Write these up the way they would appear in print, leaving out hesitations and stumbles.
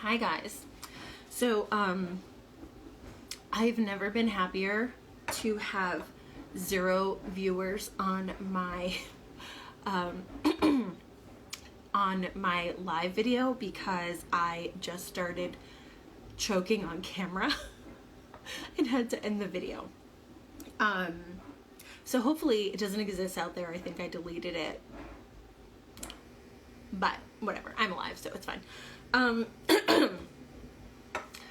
Hi guys. So I've never been happier to have 0 viewers on my on my live video because I just started choking on camera and had to end the video. So hopefully it doesn't exist out there. I think I deleted it, but whatever, I'm alive, so it's fine.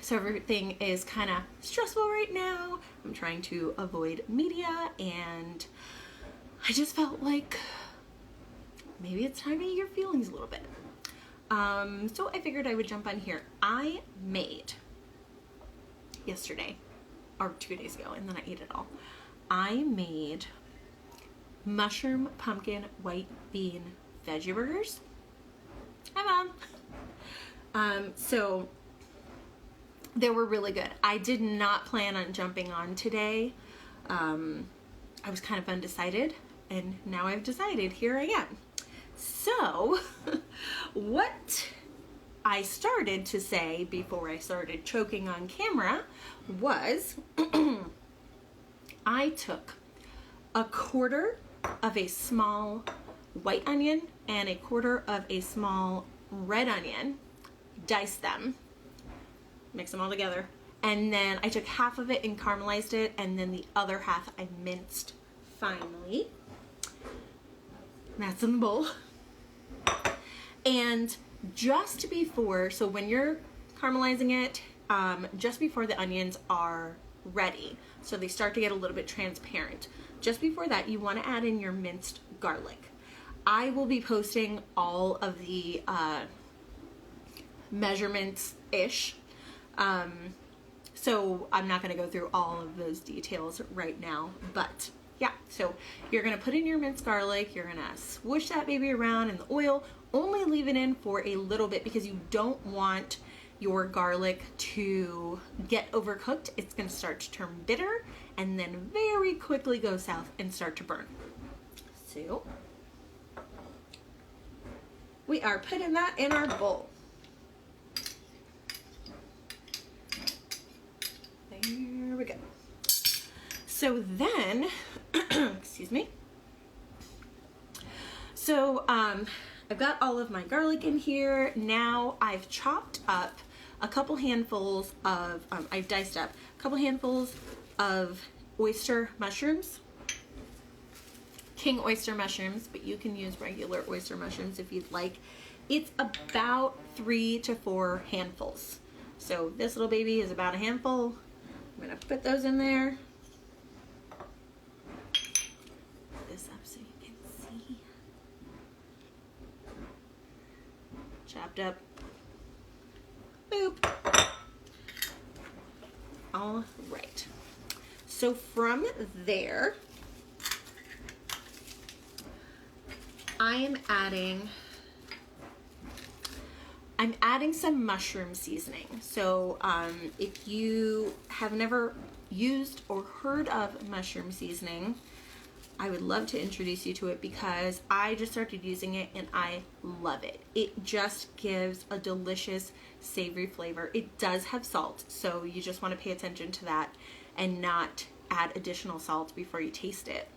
So everything is kind of stressful right now. I'm trying to avoid media, and I just felt like maybe it's time to eat your feelings a little bit. So I figured I would jump on here. I made yesterday, or 2 days ago, and then I ate it all. I made mushroom pumpkin white bean veggie burgers. Hi, Mom. So they were really good. I did not plan on jumping on today. I was kind of undecided, and now I've decided. Here I am. So what I started to say before I started choking on camera was I took a quarter of a small white onion and a quarter of a small red onion, diced them, mix them all together, and then I took half of it and caramelized it, and then the other half I minced finely. That's in the bowl. And just before, so when you're caramelizing it, just before the onions are ready, so they start to get a little bit transparent, just before that you want to add in your minced garlic. I will be posting all of the measurements-ish, so I'm not going to go through all of those details right now, but yeah, so you're going to put in your minced garlic, you're going to swoosh that baby around in the oil, only leave it in for a little bit because you don't want your garlic to get overcooked. It's going to start to turn bitter and then very quickly go south and start to burn. So we are putting that in our bowl. There we go. So then, excuse me. So I've got all of my garlic in here. Now I've chopped up a couple handfuls of, I've diced up a couple handfuls of oyster mushrooms. King Oyster mushrooms, but you can use regular oyster mushrooms if you'd like. It's about 3 to 4 handfuls. So this little baby is about a handful. I'm gonna put those in there. Put this up so you can see. Chopped up. Boop. All right. So from there, I'm adding some mushroom seasoning. So if you have never used or heard of mushroom seasoning, I would love to introduce you to it because I just started using it and I love it. It just gives a delicious savory flavor. It does have salt, so you just want to pay attention to that and not add additional salt before you taste it.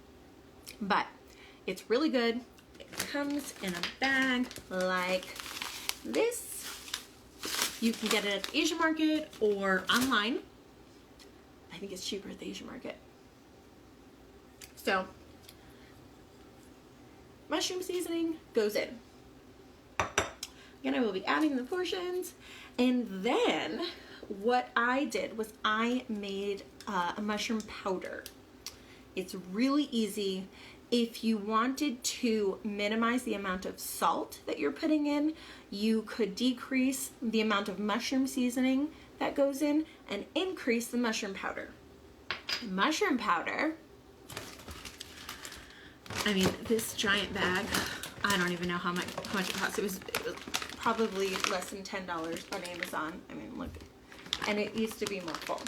But it's really good. It comes in a bag like this. You can get it at the Asian market or online. I think it's cheaper at the Asian market. So mushroom seasoning goes in. Again, I will be adding the portions. And then what I did was I made a mushroom powder. It's really easy. If you wanted to minimize the amount of salt that you're putting in, you could decrease the amount of mushroom seasoning that goes in and increase the mushroom powder. Mushroom powder, I mean, this giant bag, I don't even know how much it cost. It was probably less than $10 on Amazon. I mean, look, and it used to be more full.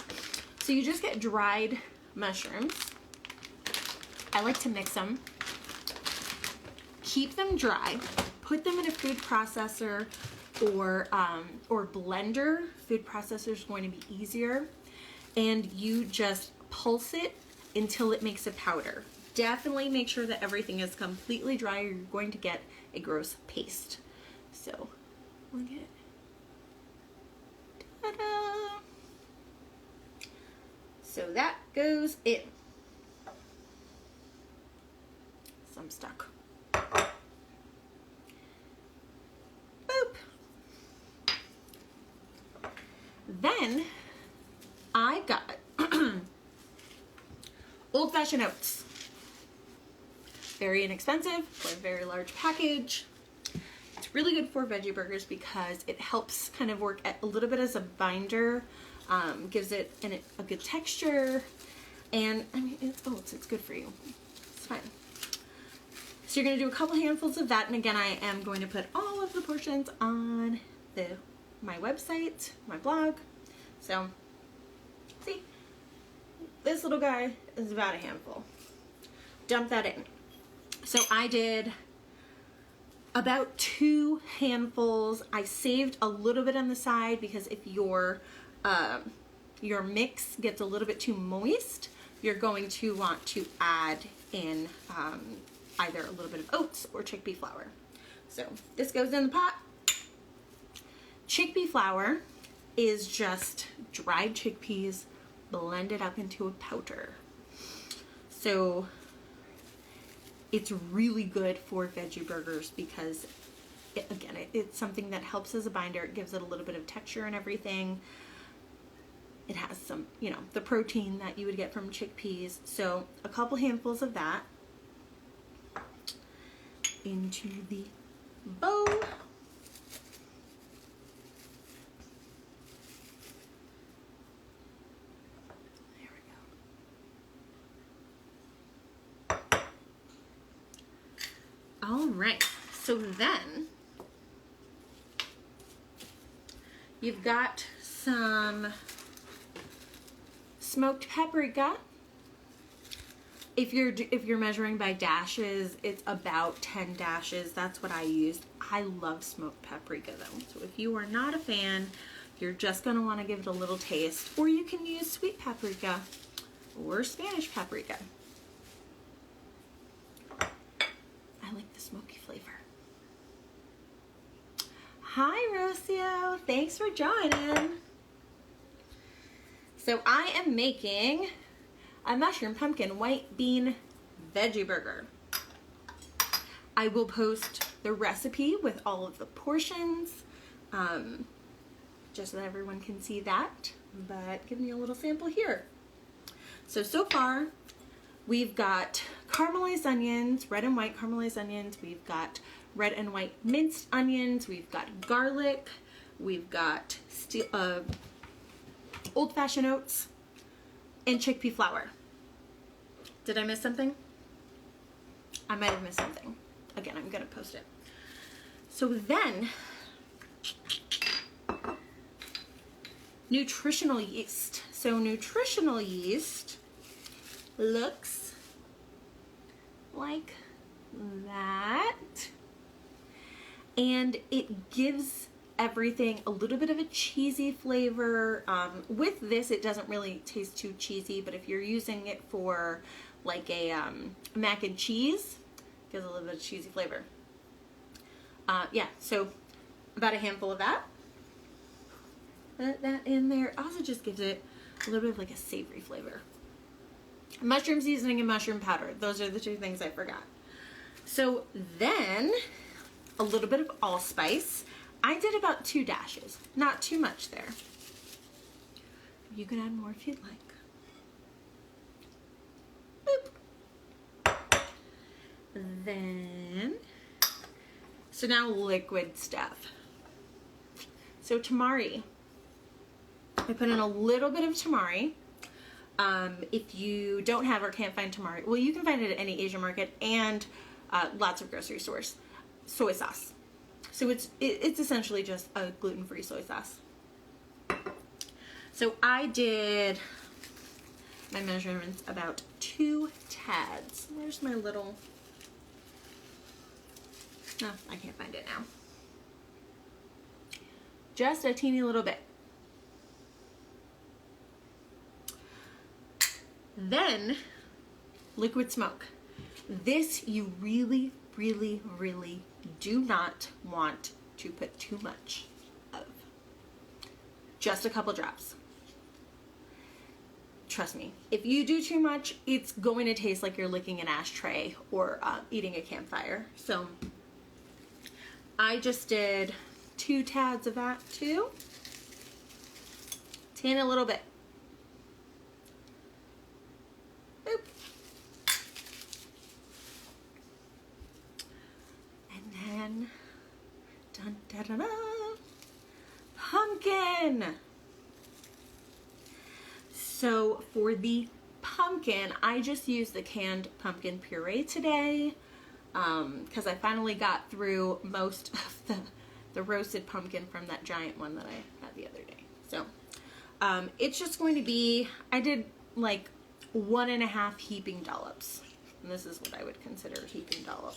So you just get dried mushrooms. I like to mix them, keep them dry, put them in a food processor or blender. Food processor is going to be easier. And you just pulse it until it makes a powder. Definitely make sure that everything is completely dry or you're going to get a gross paste. So, look at it. Ta-da! So that goes in. So I'm stuck. Boop. Then I got old-fashioned oats. Very inexpensive for a very large package. It's really good for veggie burgers because it helps kind of work a little bit as a binder, gives it a good texture, and I mean it's oats. It's good for you. It's fine. So you're going to do a couple handfuls of that, and again I am going to put all of the portions on my website, my blog. So see, this little guy is about a handful. Dump that in. So I did about 2 handfuls. I saved a little bit on the side because if your mix gets a little bit too moist, you're going to want to add in either a little bit of oats or chickpea flour. So this goes in the pot. Chickpea flour is just dried chickpeas blended up into a powder. So it's really good for veggie burgers because it's something that helps as a binder. It gives it a little bit of texture and everything. It has some, the protein that you would get from chickpeas. So a couple handfuls of that into the bowl. There we go. All right, so then you've got some smoked paprika. If you're measuring by dashes, it's about 10 dashes. That's what I used. I love smoked paprika though. So if you are not a fan, you're just gonna want to give it a little taste, or you can use sweet paprika or Spanish paprika. I like the smoky flavor. Hi Rocio, thanks for joining. So I am making a mushroom pumpkin white bean veggie burger. I will post the recipe with all of the portions, just so that everyone can see that, but giving you a little sample here. So far we've got caramelized onions, red and white caramelized onions, we've got red and white minced onions, we've got garlic, we've got old-fashioned oats, and chickpea flour. Did I miss something? I might have missed something. Again, I'm gonna post it. So then, nutritional yeast. So nutritional yeast looks like that. And it gives everything a little bit of a cheesy flavor. With this, it doesn't really taste too cheesy, but if you're using it for like a mac and cheese, it gives a little bit of cheesy flavor. Yeah, so about a handful of that. Put that in there. Also just gives it a little bit of like a savory flavor. Mushroom seasoning and mushroom powder. Those are the 2 things I forgot. So then a little bit of allspice. I did about 2 dashes, not too much there. You can add more if you'd like. Boop. Then, so now liquid stuff. So tamari. I put in a little bit of tamari. If you don't have or can't find tamari, well, you can find it at any Asian market and lots of grocery stores. Soy sauce. So it's essentially just a gluten-free soy sauce. So I did my measurements about 2 tads. Where's my little, no, I can't find it now. Just a teeny little bit. Then, liquid smoke. This you really, really, really do not want to put too much of. Just a couple drops. Trust me, if you do too much, it's going to taste like you're licking an ashtray or eating a campfire. So I just did 2 tads of that too. Tan a little bit. Boop. And then, dun da da da, pumpkin. So for the pumpkin, I just used the canned pumpkin puree today because I finally got through most of the roasted pumpkin from that giant one that I had the other day. So it's just going to be, I did like 1.5 heaping dollops. And this is what I would consider a heaping dollop.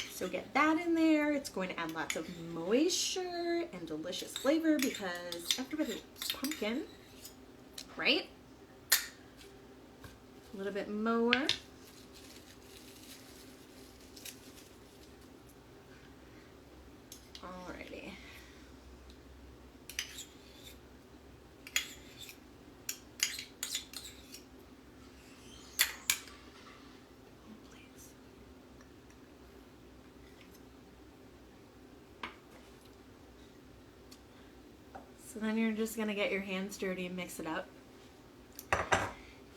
So get that in there. It's going to add lots of moisture and delicious flavor because everybody loves pumpkin, right? A little bit more. Alrighty. So then you're just gonna get your hands dirty and mix it up.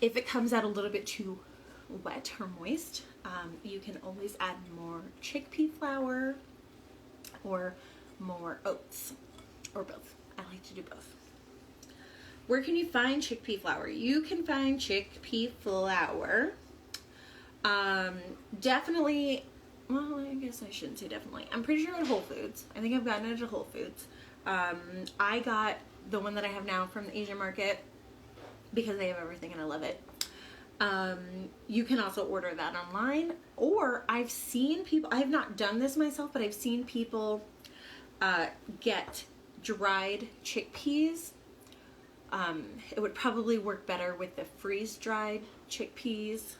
If it comes out a little bit too wet or moist, you can always add more chickpea flour or more oats, or both. I like to do both. Where can you find chickpea flour? You can find chickpea flour. Definitely, well, I guess I shouldn't say definitely. I'm pretty sure at Whole Foods. I think I've gotten it at Whole Foods. I got the one that I have now from the Asian market because they have everything and I love it. You can also order that online, or I've seen people, I have not done this myself, but I've seen people get dried chickpeas. It would probably work better with the freeze-dried chickpeas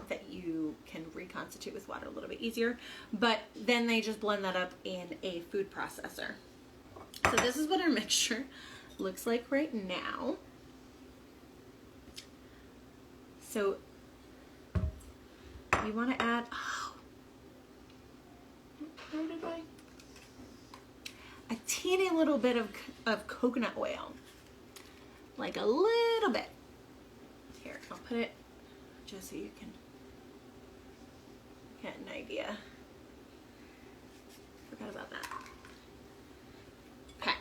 that you can reconstitute with water a little bit easier, but then they just blend that up in a food processor. So this is what our mixture looks like right now. So you want to add, where did I? A teeny little bit of coconut oil. Like a little bit. Here, I'll put it just so you can get an idea. Forgot about that. Okay.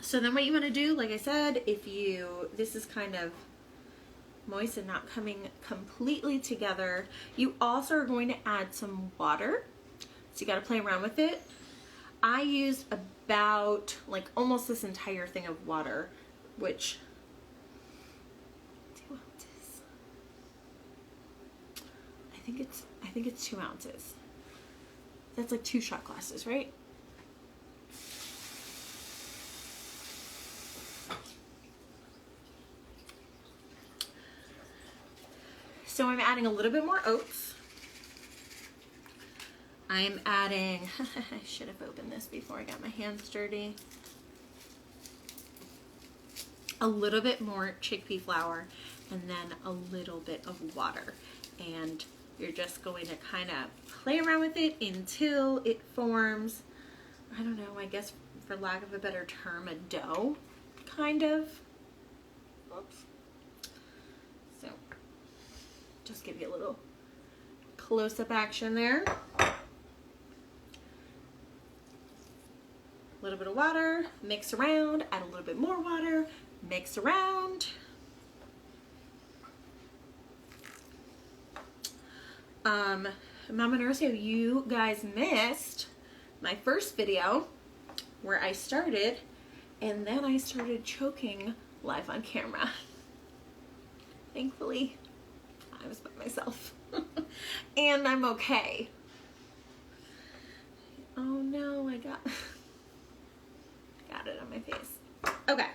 So then what you want to do, like I said, this is kind of moist and not coming completely together, you also are going to add some water. So you got to play around with it. I used about like almost this entire thing of water, which 2 ounces. I think it's 2 ounces. That's like 2 shot glasses, right? So I'm adding a little bit more oats. I'm adding, I should have opened this before I got my hands dirty. A little bit more chickpea flour and then a little bit of water. And you're just going to kind of play around with it until it forms, I don't know, I guess for lack of a better term, a dough, kind of. Oops. So, just give you a little close-up action there. A little bit of water, mix around, add a little bit more water, mix around. Mama Nurse, you guys missed my first video where I started and then I started choking live on camera. Thankfully, I was by myself and I'm okay. no, I got it on my face. Okay.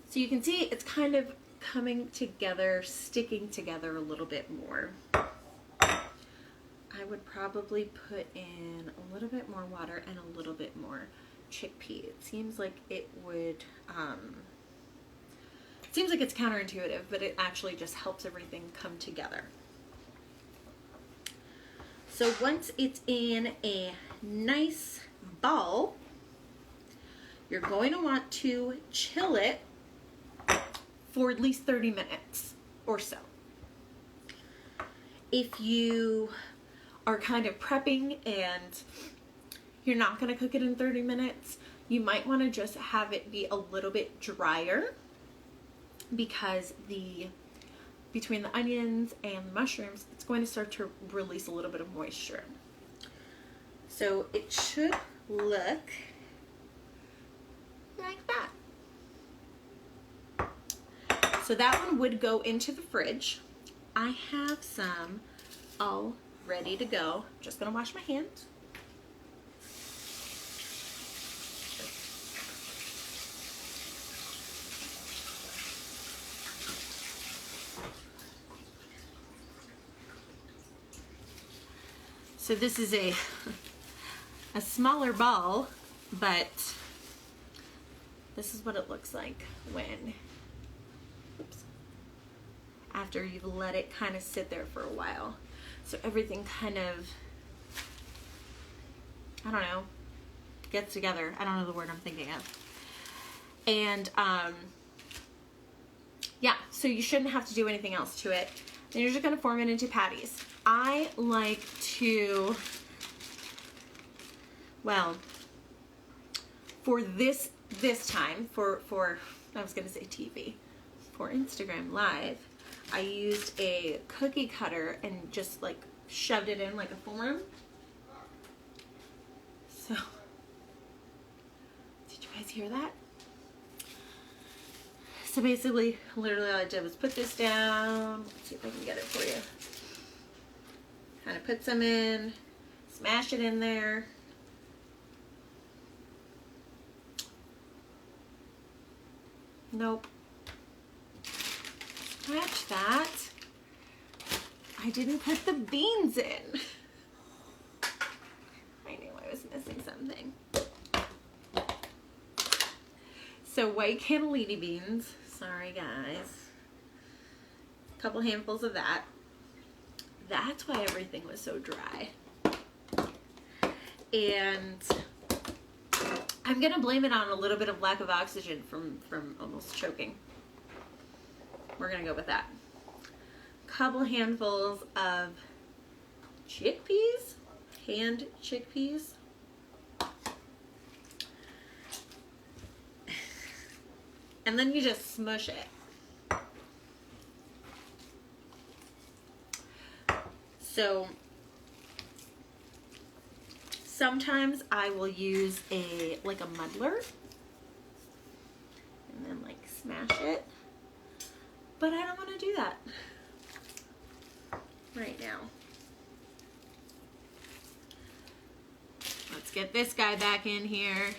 So you can see it's kind of coming together, sticking together a little bit more. I would probably put in a little bit more water and a little bit more chickpea. It seems like it would, it seems like it's counterintuitive, but it actually just helps everything come together. So once it's in a nice ball, you're going to want to chill it for at least 30 minutes or so. If you are kind of prepping and you're not going to cook it in 30 minutes, you might want to just have it be a little bit drier, because between the onions and the mushrooms, it's going to start to release a little bit of moisture. So it should look like that. So that one would go into the fridge. I have some all ready to go. Just gonna wash my hands. So this is a smaller ball, but this is what it looks like when, after you've let it kind of sit there for a while. So everything kind of, I don't know, gets together. I don't know the word I'm thinking of. And yeah, so you shouldn't have to do anything else to it. Then you're just gonna form it into patties. I like to, well, for this time, for I was gonna say TV, for Instagram Live, I used a cookie cutter and just like shoved it in like a form. So, did you guys hear that? So basically, literally all I did was put this down. Let's see if I can get it for you. Kind of put some in, smash it in there. Nope. Scratch that. I didn't put the beans in. I knew I was missing something. So white cannellini beans. Sorry guys. A couple handfuls of that. That's why everything was so dry. And I'm gonna blame it on a little bit of lack of oxygen from almost choking. We're gonna go with that. Couple handfuls of chickpeas, canned chickpeas. And then you just smush it. So sometimes I will use like a muddler and then like smash it, but I don't want to do that right now. Let's get this guy back in here.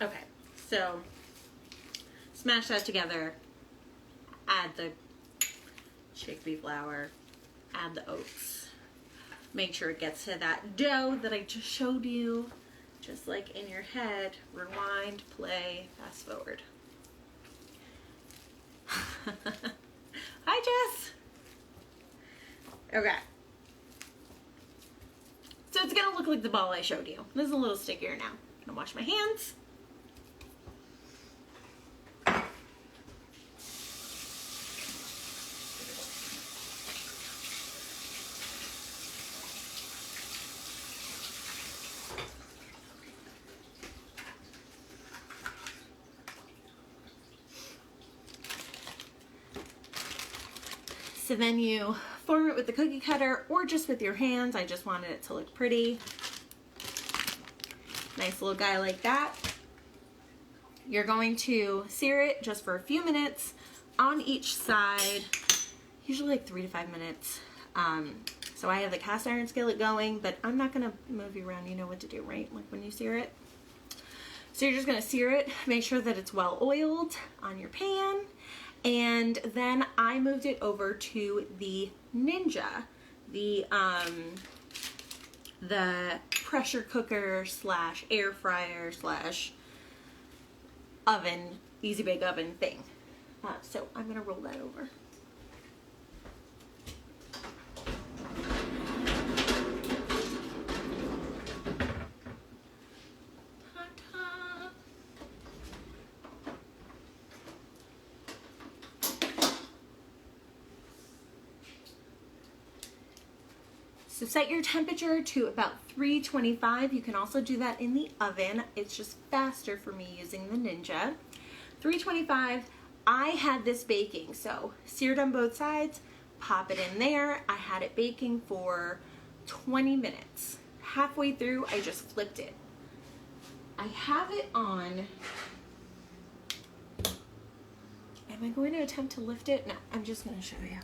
Okay, so smash that together, add the chickpea flour, add the oats. Make sure it gets to that dough that I just showed you, just like in your head. Rewind, play, fast forward. Hi, Jess. Okay. So it's gonna look like the ball I showed you. This is a little stickier now. I'm gonna wash my hands. So then you form it with the cookie cutter or just with your hands. I just wanted it to look pretty. Nice little guy like that. You're going to sear it just for a few minutes on each side, usually like 3 to 5 minutes. So I have the cast iron skillet going, but I'm not gonna move you around. You know what to do, right? Like when you sear it. So you're just gonna sear it, make sure that it's well oiled on your pan. And then I moved it over to the Ninja, the pressure cooker slash air fryer slash oven, easy bake oven thing. So I'm gonna roll that over. So set your temperature to about 325. You can also do that in the oven. It's just faster for me using the Ninja. 325, I had this baking, so seared on both sides, pop it in there. I had it baking for 20 minutes. Halfway through, I just flipped it. I have it on. Am I going to attempt to lift it? No, I'm just going to show you.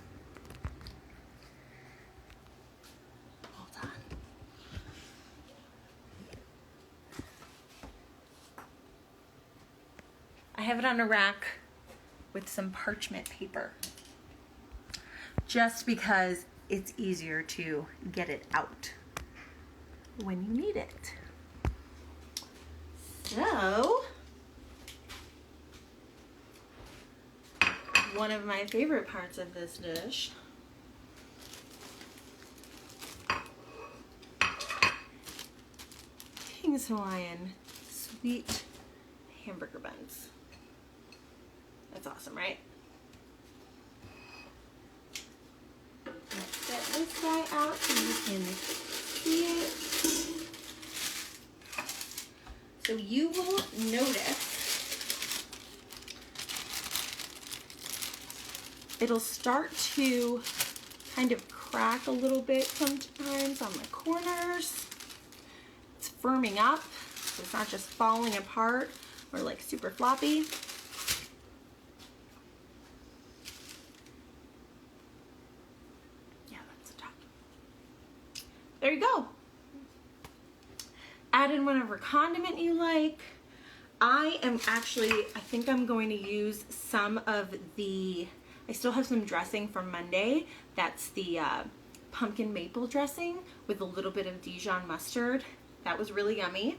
I have it on a rack with some parchment paper, just because it's easier to get it out when you need it. So, one of my favorite parts of this dish King's Hawaiian sweet hamburger buns. That's awesome, right? Let's get this guy out so you can see it. So you will notice it'll start to kind of crack a little bit sometimes on the corners. It's firming up, so it's not just falling apart or like super floppy. There you go. Add in whatever condiment you like. I think I'm going to use some of I still have some dressing from Monday. That's the pumpkin maple dressing with a little bit of Dijon mustard. That was really yummy.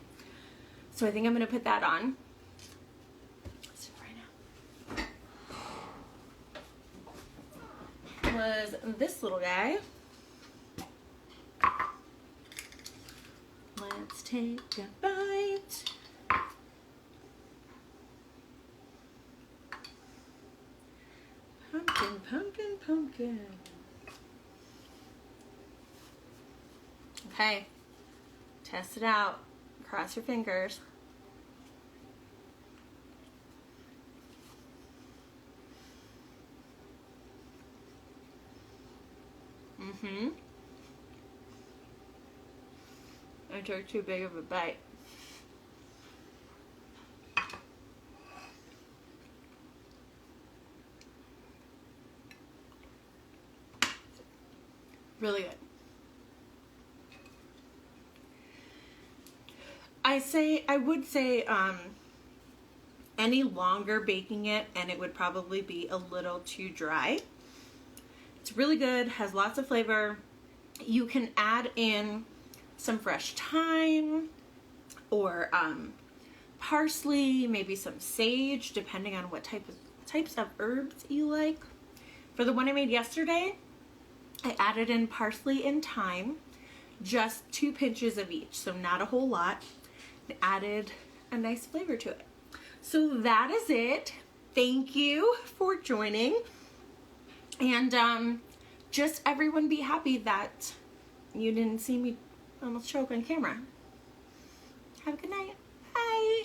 So I think I'm gonna put that on. Let's do it right now. Was this little guy. Let's take a bite. Pumpkin, pumpkin, pumpkin. Okay, test it out. Cross your fingers. I took too big of a bite. Really good. I would say any longer baking it and it would probably be a little too dry. It's really good, has lots of flavor. You can add in some fresh thyme or parsley, maybe some sage, depending on what types of herbs you like. For the one I made yesterday, I added in parsley and thyme, just 2 pinches of each, so not a whole lot. It added a nice flavor to it. So that is it. Thank you for joining. And just everyone be happy that you didn't see me almost choke on camera. Have a good night. Bye.